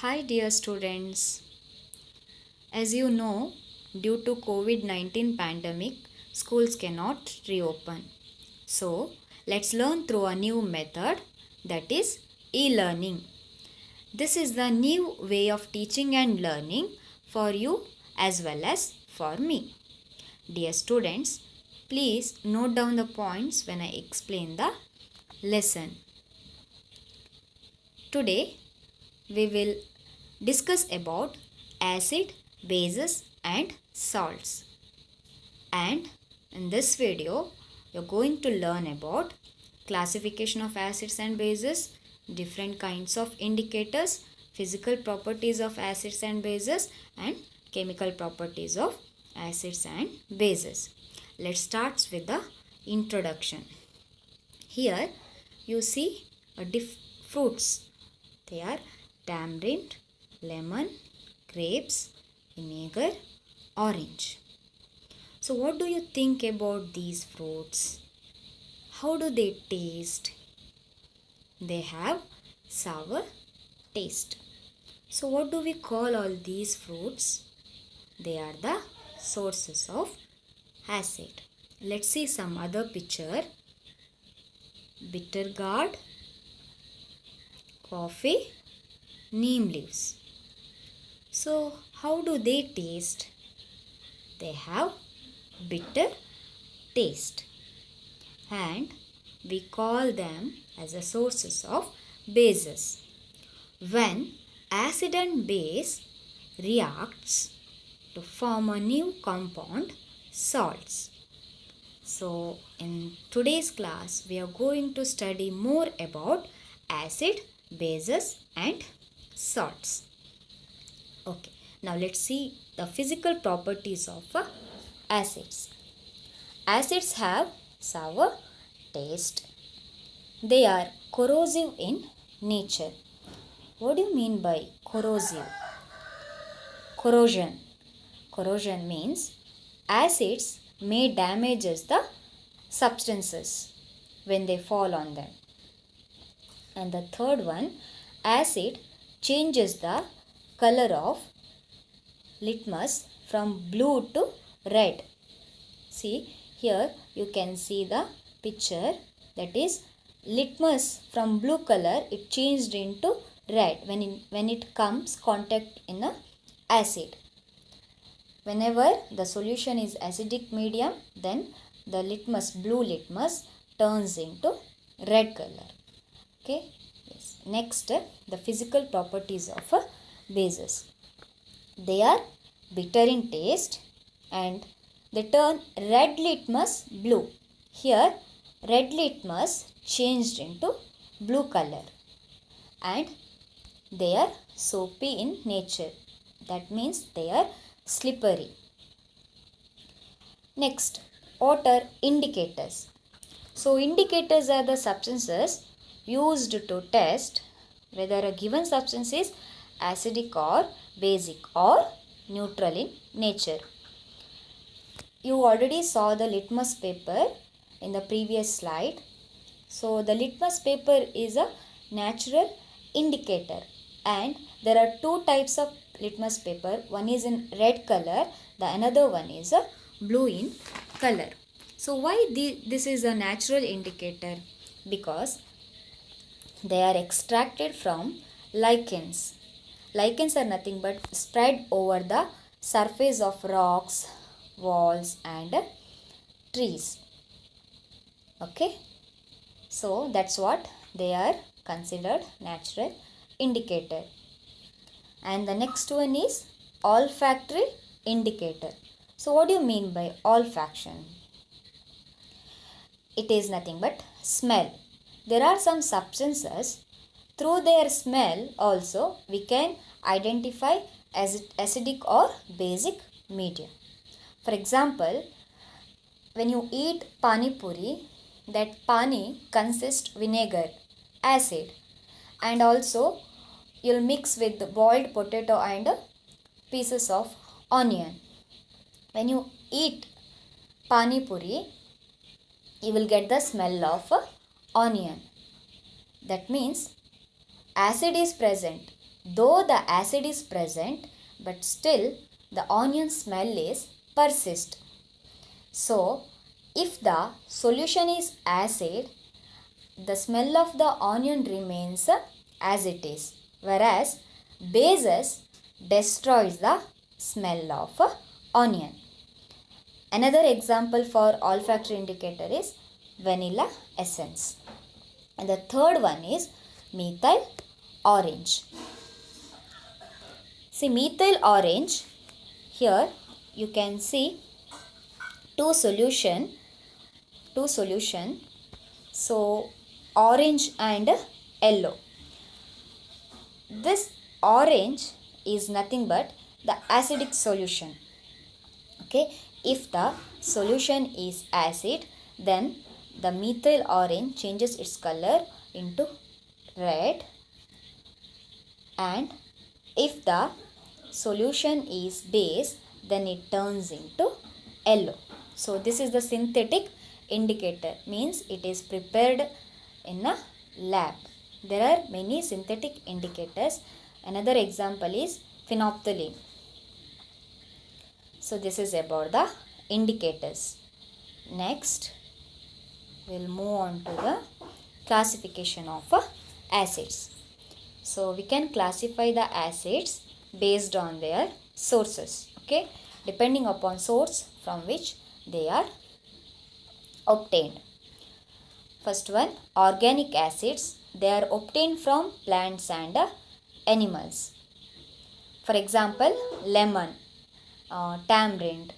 Hi, dear students. As you know, due to COVID-19 pandemic, schools cannot reopen. So, let's learn through a new method, that is e-learning. This is the new way of teaching and learning for you as well as for me. Dear students, please note down the points when I explain the lesson. Today, we will discuss about acid, bases and salts. And in this video, you're going to learn about classification of acids and bases, different kinds of indicators, physical properties of acids and bases, and chemical properties of acids and bases. Let's start with the introduction. Here you see fruits. They are tamarind, lemon, grapes, vinegar, orange. So what do you think about these fruits? How do they taste? They have sour taste. So what do we call all these fruits? They are the sources of acid. Let's see some other picture. Bitter gourd, coffee, neem leaves. So how do they taste? They have bitter taste, and we call them as the sources of bases. When acid and base reacts to form a new compound, salts. So in today's class we are going to study more about acid, bases and salts. Okay, now let's see the physical properties of acids. Acids have sour taste. They are corrosive in nature. What do you mean by corrosive? Corrosion. Corrosion means acids may damage the substances when they fall on them. And the third one, acid changes the color of litmus from blue to red. See, here you can see the picture, that is litmus from blue color, it changed into red when it comes contact in a acid. Whenever the solution is acidic medium, then the blue litmus turns into red color. Okay. Yes. Next, the physical properties of bases. They are bitter in taste and they turn red litmus blue. Here, red litmus changed into blue color, and they are soapy in nature. That means they are slippery. Next, what are indicators? So, indicators are the substances used to test whether a given substance is acidic or basic or neutral in nature. You already saw the litmus paper in the previous slide. So the litmus paper is a natural indicator, and there are two types of litmus paper. One is in red color, the another one is a blue in color. So why this is a natural indicator? Because they are extracted from lichens. Lichens are nothing but spread over the surface of rocks, walls and trees. Okay. So that's what they are considered natural indicator. And the next one is olfactory indicator. So what do you mean by olfaction? It is nothing but smell. There are some substances, through their smell also we can identify as acidic or basic medium. For example, when you eat pani puri, that pani consists vinegar, acid, and also you'll mix with the boiled potato and pieces of onion. When you eat pani puri, you will get the smell of onion. That means acid is present though the acid is present, but still the onion smell is persist. So if the solution is acid, the smell of the onion remains as it is, whereas bases destroys the smell of onion. Another example for olfactory indicator is vanilla essence. And the third one is methyl orange. See, methyl orange, here you can see two solution. So orange and yellow. This orange is nothing but the acidic solution. Okay, if the solution is acid, then the methyl orange changes its color into red, and if the solution is base, then it turns into yellow. So this is the synthetic indicator, means it is prepared in a lab. There are many synthetic indicators. Another example is phenolphthalein. So this is about the indicators. Next, we'll move on to the classification of acids. So we can classify the acids based on their sources. Okay, depending upon source from which they are obtained. First one, organic acids. They are obtained from plants and animals. For example, lemon, tamarind,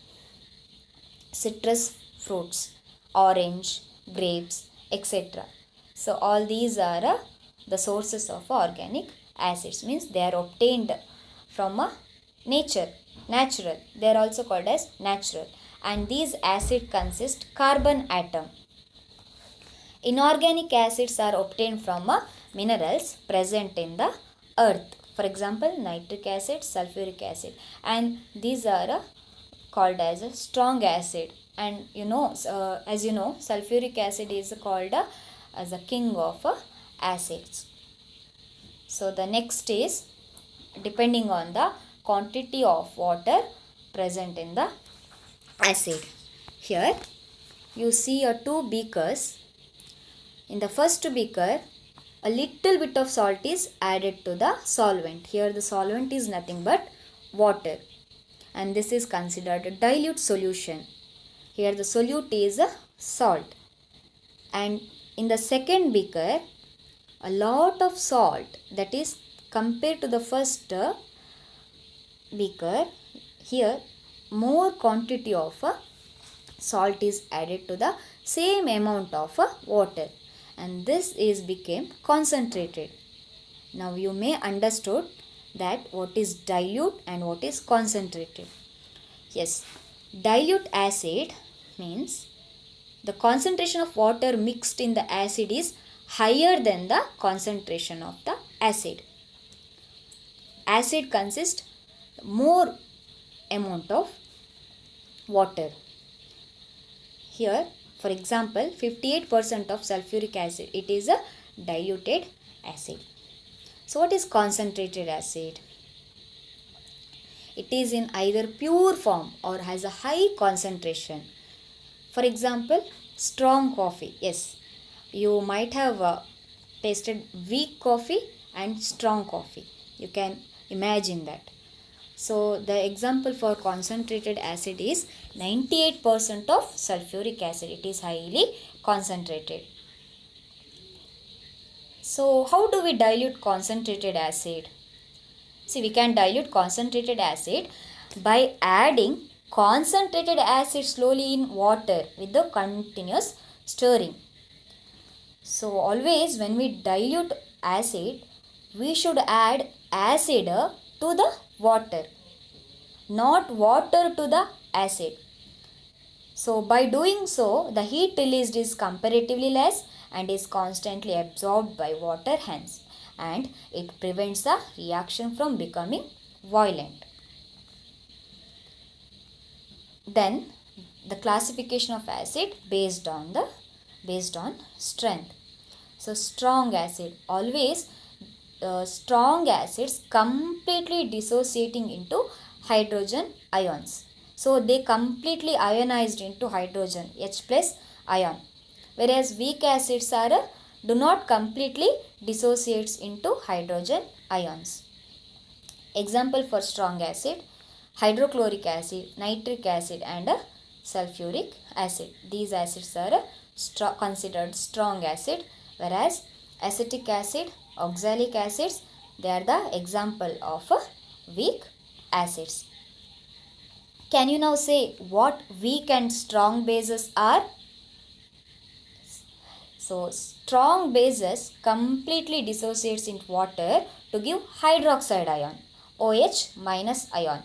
citrus fruits, orange, grapes, etc. So all these are the sources of organic acids, means they are obtained from natural. They are also called as natural, and these acids consist carbon atom. Inorganic acids are obtained from minerals present in the earth. For example, nitric acid, sulfuric acid, and these are called as a strong acid. And as you know, sulfuric acid is called as a king of acids. So the next is depending on the quantity of water present in the acid. Here you see two beakers. In the first beaker, a little bit of salt is added to the solvent. Here the solvent is nothing but water, and this is considered a dilute solution. Here the solute is salt. And in the second beaker, a lot of salt, that is compared to the first beaker, here more quantity of salt is added to the same amount of water, and this is became concentrated. Now you may understood that what is dilute and what is concentrated. Yes, dilute acid means the concentration of water mixed in the acid is higher than the concentration of the acid. Acid consists more amount of water. Here, for example, 58% of sulfuric acid, it is a diluted acid. So what is concentrated acid? It is in either pure form or has a high concentration. For example, strong coffee. Yes, you might have tasted weak coffee and strong coffee. You can imagine that. So the example for concentrated acid is 98% of sulfuric acid. It is highly concentrated. So how do we dilute concentrated acid? See, we can dilute concentrated acid by adding concentrated acid slowly in water with the continuous stirring. So always when we dilute acid, we should add acid to the water, not water to the acid. So by doing so, the heat released is comparatively less and is constantly absorbed by water, hence, and it prevents the reaction from becoming violent. Then the classification of acid based on strength. So strong acid, always strong acids completely dissociating into hydrogen ions. So they completely ionized into hydrogen, H plus ion. Whereas weak acids are do not completely dissociates into hydrogen ions. Example for strong acid: hydrochloric acid, nitric acid, and sulfuric acid. These acids are considered strong acid, whereas acetic acid, oxalic acids, they are the example of weak acids. Can you now say what weak and strong bases are? So strong bases completely dissociates into water to give hydroxide ion, OH minus ion,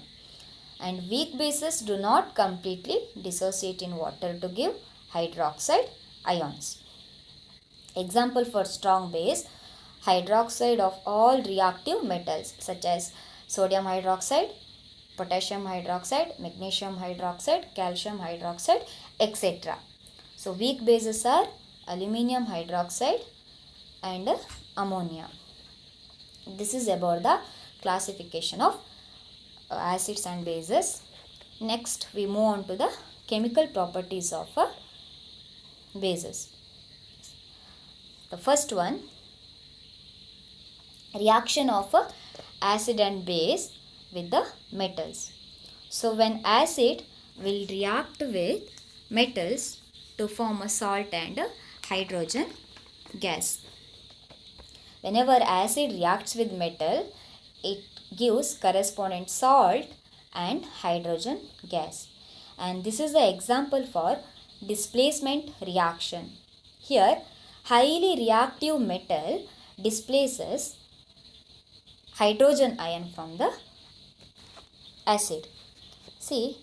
and weak bases do not completely dissociate in water to give hydroxide ions. Example for strong base: hydroxide of all reactive metals such as sodium hydroxide, potassium hydroxide, magnesium hydroxide, calcium hydroxide, etc. So weak bases are aluminum hydroxide and ammonia. This is about the classification of acids and bases. Next we move on to the chemical properties of bases. The first one, reaction of acid and base with the metals. So when acid will react with metals to form a salt and a hydrogen gas. Whenever acid reacts with metal, it gives corresponding salt and hydrogen gas. And this is the example for displacement reaction. Here, highly reactive metal displaces hydrogen ion from the acid. See,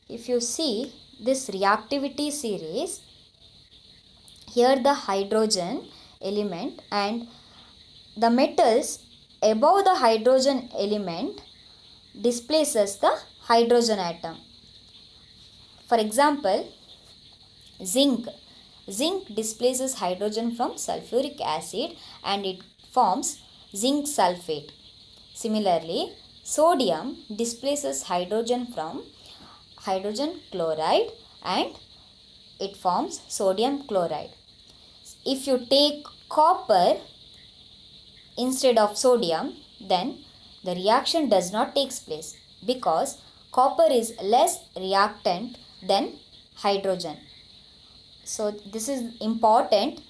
if you see this reactivity series, here the hydrogen element and the metals above the hydrogen element displaces the hydrogen atom. For example, zinc. Zinc displaces hydrogen from sulfuric acid and it forms zinc sulfate. Similarly, sodium displaces hydrogen from hydrogen chloride and it forms sodium chloride. If you take copper instead of sodium, then the reaction does not take place because copper is less reactant than hydrogen. So this is important.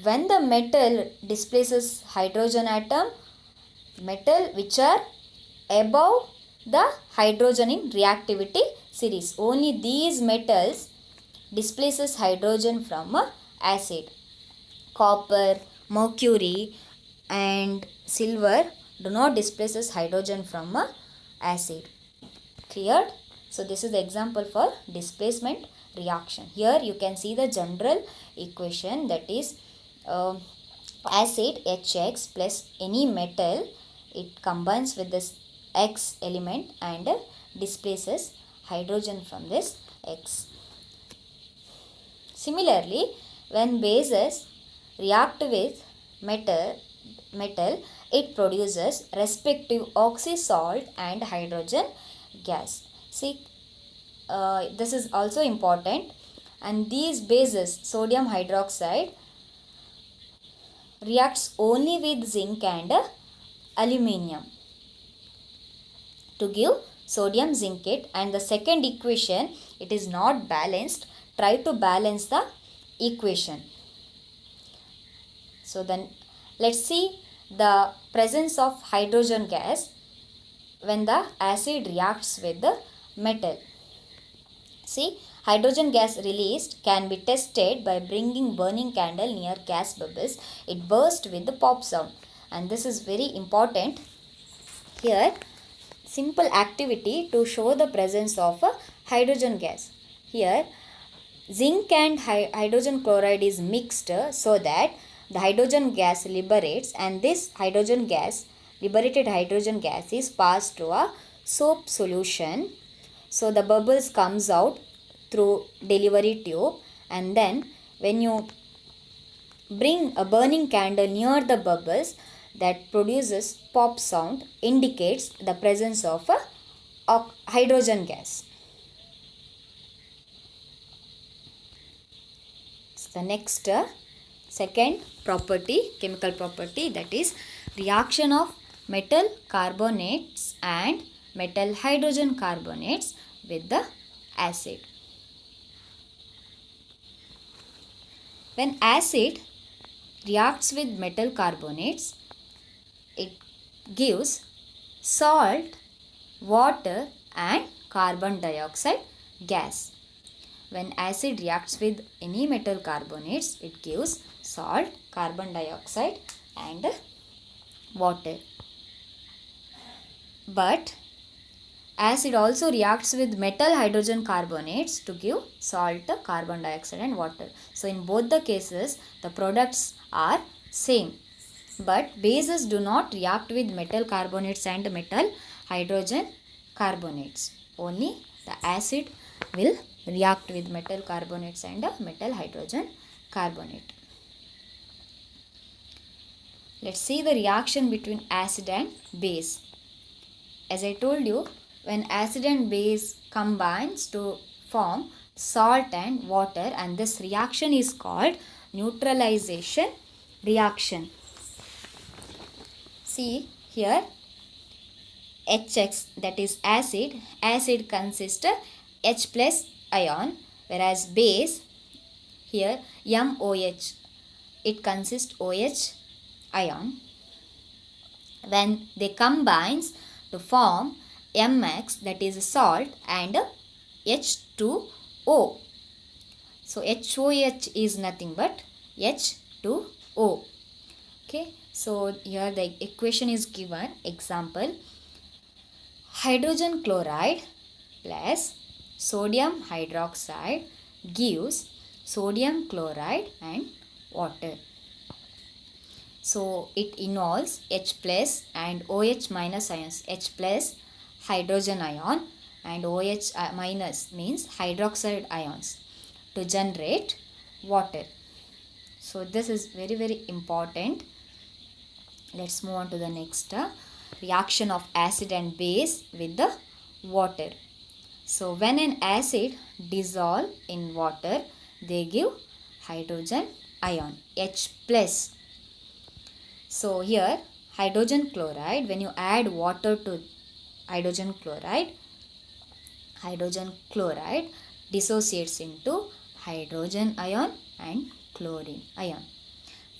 When the metal displaces hydrogen atom, metal which are above the hydrogen in reactivity series, only these metals displaces hydrogen from acid. Copper, mercury and silver do not displaces hydrogen from acid. Cleared? So this is the example for displacement reaction. Here you can see the general equation, that is acid HX plus any metal, it combines with this X element and displaces hydrogen from this X. Similarly, when bases react with metal, it produces respective oxysalt and hydrogen gas. See, this is also important, and these bases, sodium hydroxide reacts only with zinc and aluminium to give sodium zincate, and the second equation, it is not balanced. Try to balance the equation. So then let's see the presence of hydrogen gas when the acid reacts with the metal. See, hydrogen gas released can be tested by bringing burning candle near gas bubbles. It bursts with the pop sound, and this is very important. Here, simple activity to show the presence of a hydrogen gas. Here, zinc and hydrogen chloride is mixed so that the hydrogen gas liberates, and this hydrogen gas, liberated hydrogen gas, is passed through a soap solution. So the bubbles comes out through delivery tube, and then when you bring a burning candle near the bubbles, that produces pop sound indicates the presence of a hydrogen gas. So the next second property, chemical property, that is reaction of metal carbonates and metal hydrogen carbonates with the acid. When acid reacts with metal carbonates, it gives salt, water and carbon dioxide gas. When acid reacts with any metal carbonates, it gives salt, carbon dioxide and water. But acid also reacts with metal hydrogen carbonates to give salt, carbon dioxide and water. So in both the cases, the products are same. But bases do not react with metal carbonates and metal hydrogen carbonates. Only the acid will react with metal carbonates and metal hydrogen carbonate. Let's see the reaction between acid and base. As I told you, when acid and base combines to form salt and water, and this reaction is called neutralization reaction. See here, HX, that is acid consists of H plus ion, whereas base here MOH, it consists OH ion. When they combines to form MX, that is salt, and H2O. So HOH is nothing but H2O. Okay, so here the equation is given. Example, hydrogen chloride plus sodium hydroxide gives sodium chloride and water. So it involves H plus and OH minus ions. H plus hydrogen ion and OH minus means hydroxide ions to generate water. So this is very, very important. Let's move on to the next reaction of acid and base with the water. So when an acid dissolve in water, they give hydrogen ion, H plus. So here hydrogen chloride, when you add water to hydrogen chloride dissociates into hydrogen ion and chlorine ion.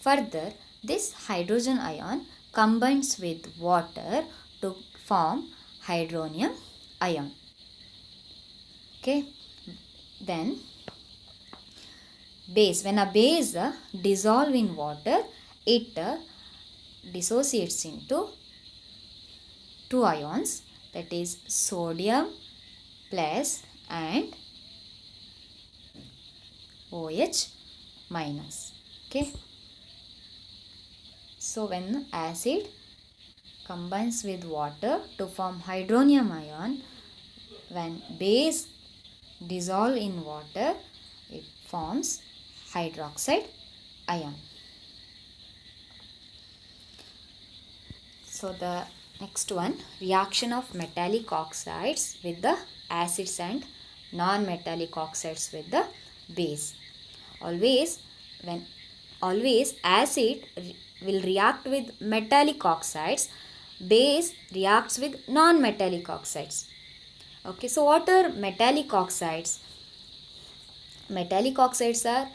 Further, this hydrogen ion combines with water to form hydronium ion. Okay, then base, when a base dissolve in water, it dissociates into two ions, that is sodium plus and OH minus. Okay, so when acid combines with water to form hydronium ion, when base dissolve in water, it forms hydroxide ion. So the next one, reaction of metallic oxides with the acids and non-metallic oxides with the base. Always acid will react with metallic oxides, base reacts with non-metallic oxides. Okay, so what are metallic oxides? Metallic oxides are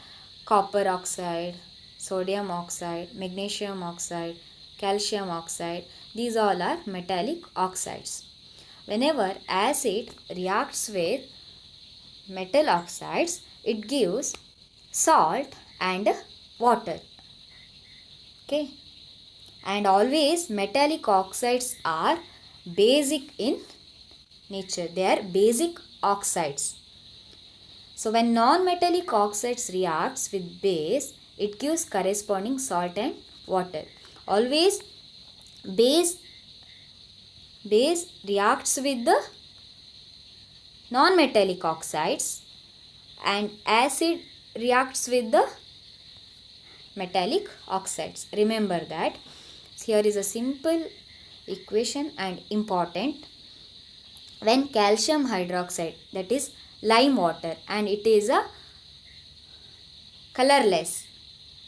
copper oxide, sodium oxide, magnesium oxide, calcium oxide. These all are metallic oxides. Whenever acid reacts with metal oxides, it gives salt and water. Okay, and always metallic oxides are basic in nature. They are basic oxides. So when non-metallic oxides reacts with base, it gives corresponding salt and water. Always base reacts with the non-metallic oxides and acid reacts with the metallic oxides. Remember that. Here is a simple equation and important. When calcium hydroxide, that is lime water, and it is a colorless,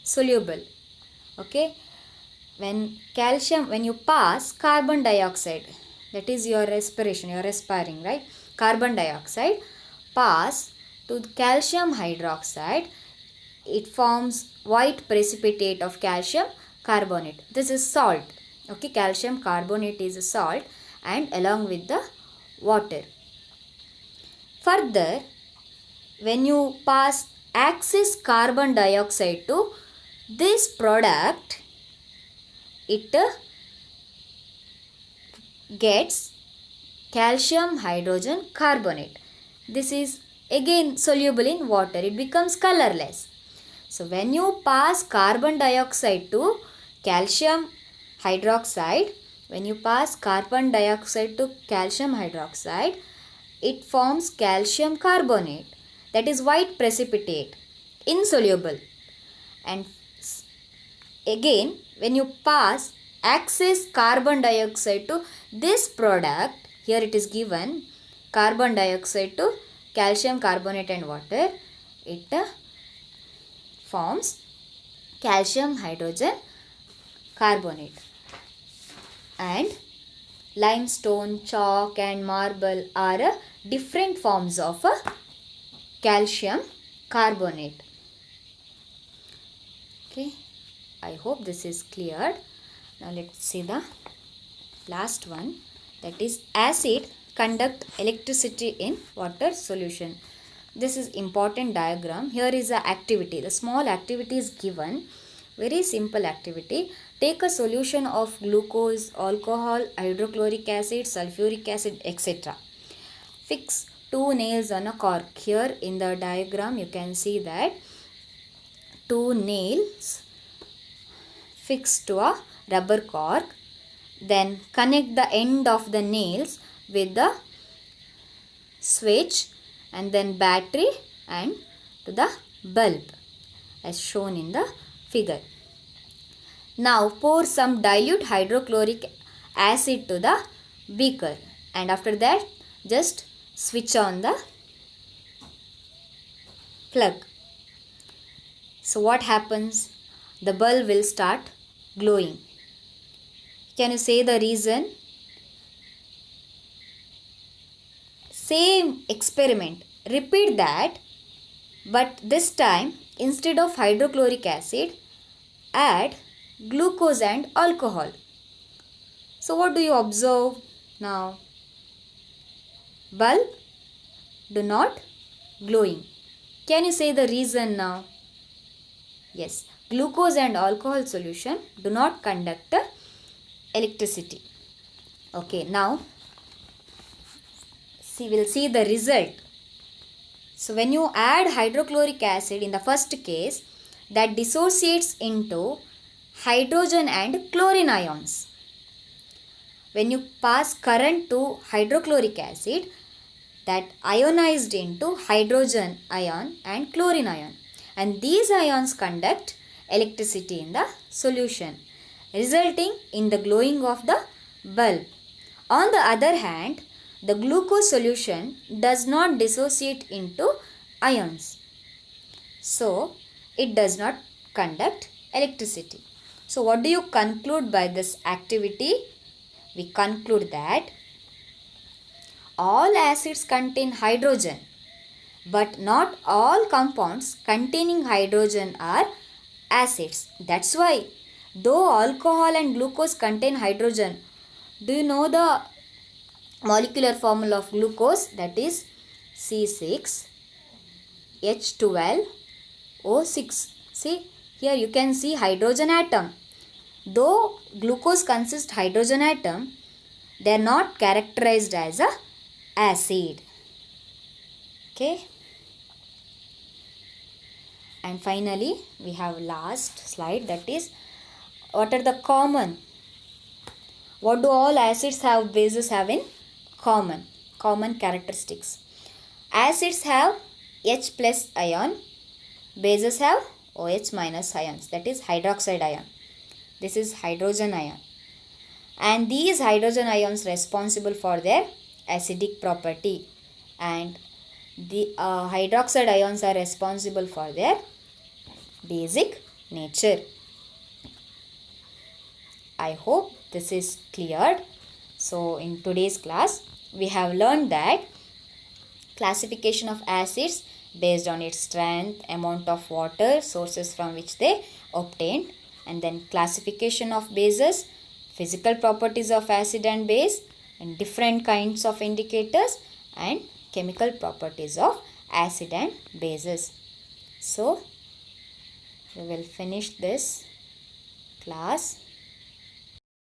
soluble. Okay. When you pass carbon dioxide, that is your respiration, you are respiring, right? Carbon dioxide pass to calcium hydroxide, it forms white precipitate of calcium carbonate. This is salt. Okay, calcium carbonate is a salt, and along with the water. Further, when you pass excess carbon dioxide to this product, it gets calcium hydrogen carbonate. This is again soluble in water. It becomes colorless. So when you pass carbon dioxide to calcium hydroxide, it forms calcium carbonate, that is white precipitate, insoluble. And again, when you pass excess carbon dioxide to this product, here it is given carbon dioxide to calcium carbonate and water, it forms calcium hydrogen carbonate. And limestone, chalk and marble are different forms of calcium carbonate. Okay, I hope this is cleared. Now let's see the last one, that is acid conduct electricity in water solution. This is important diagram. Here is a activity. The small activity is given. Very simple activity. Take a solution of glucose, alcohol, hydrochloric acid, sulfuric acid, etc. Fix 2 nails on a cork. Here in the diagram you can see that 2 nails fixed to a rubber cork. Then connect the end of the nails with the switch and then battery and to the bulb as shown in the figure. Now pour some dilute hydrochloric acid to the beaker, and after that just switch on the plug. So what happens? The bulb will start glowing. Can you say the reason? Same experiment. Repeat that, but this time instead of hydrochloric acid, add glucose and alcohol. So what do you observe now? Bulb do not glowing. Can you say the reason now? Yes, glucose and alcohol solution do not conduct electricity. Okay, now we'll see the result. So when you add hydrochloric acid in the first case, that dissociates into hydrogen and chlorine ions. When you pass current to hydrochloric acid, that ionized into hydrogen ion and chlorine ion, and these ions conduct electricity in the solution, resulting in the glowing of the bulb. On the other hand, the glucose solution does not dissociate into ions, so it does not conduct electricity. So what do you conclude by this activity? We conclude that all acids contain hydrogen, but not all compounds containing hydrogen are acids. That's why though alcohol and glucose contain hydrogen, do you know the molecular formula of glucose? That is C6H12O6. See, here you can see hydrogen atom. Though glucose consists hydrogen atom, they are not characterized as a acid. Okay. And finally, we have last slide, that is what are the common? What do all acids have, bases have in common? Common characteristics. Acids have H plus ion, bases have OH minus ions, that is hydroxide ion. This is hydrogen ion. and these hydrogen ions responsible for their acidic property, and the hydroxide ions are responsible for their basic nature. I hope this is cleared. So in today's class we have learned that classification of acids based on its strength, amount of water, sources from which they obtained, and then classification of bases, physical properties of acid and base, and different kinds of indicators, and chemical properties of acid and bases. So we will finish this class.